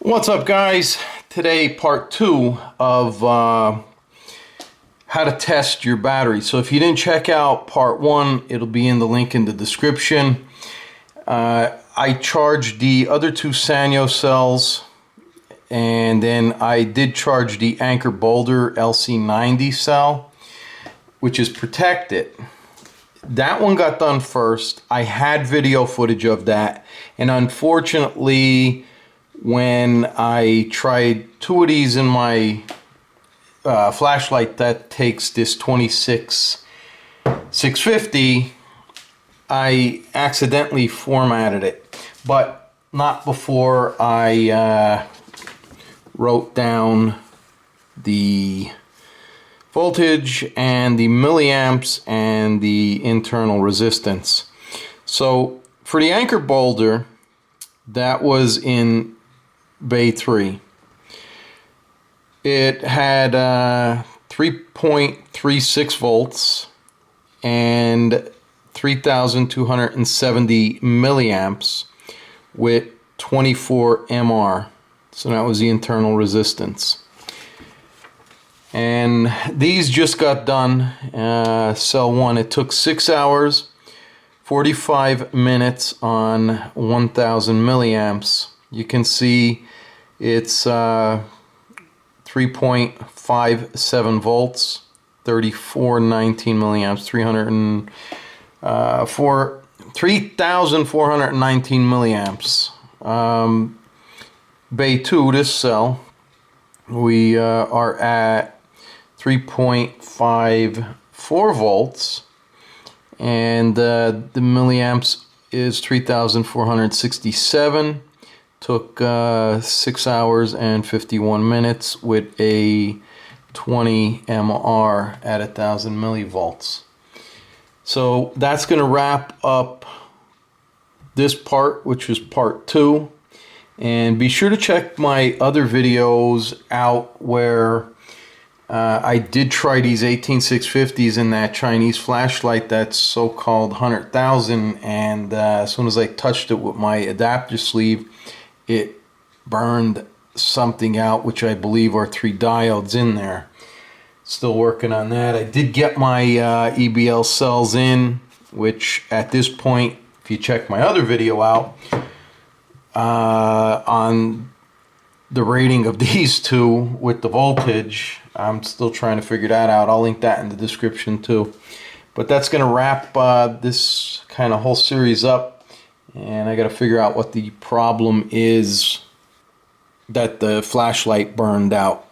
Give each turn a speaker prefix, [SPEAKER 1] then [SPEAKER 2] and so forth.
[SPEAKER 1] What's up, guys? Today part 2 of how to test your battery. So if you didn't check out part 1, it'll be in the link in the description. I charged the other 2 Sanyo cells, and then I did charge the Anchor Boulder LC90 cell, which is protected. That one got done first. I had video footage of that, and unfortunately when I tried 2 of these in my flashlight that takes this 26650, I accidentally formatted it, but not before I wrote down the voltage and the milliamps and the internal resistance. So for the Anchor Boulder, that was in Bay 3. It had 3.36 volts and 3,270 milliamps with 24 MR. So that was the internal resistance. And these just got done. Cell 1, it took 6 hours, 45 minutes on 1,000 milliamps. You can see it's 3.57 volts, 3419 milliamps, 3,419 milliamps. Bay 2, this cell, we are at 3.54 volts, and the milliamps is 3,467. Took 6 hours and 51 minutes with a 20 MR at 1,000 millivolts. So that's going to wrap up this part, which is part 2. And be sure to check my other videos out where I did try these 18650s in that Chinese flashlight that's so-called 100,000, and as soon as I touched it with my adapter sleeve, it burned something out, which I believe are 3 diodes in there. Still working on that. I did get my EBL cells in, which at this point, if you check my other video out on the rating of these 2 with the voltage, I'm still trying to figure that out. I'll link that in the description too. But that's going to wrap this kind of whole series up. And I got to figure out what the problem is that the flashlight burned out.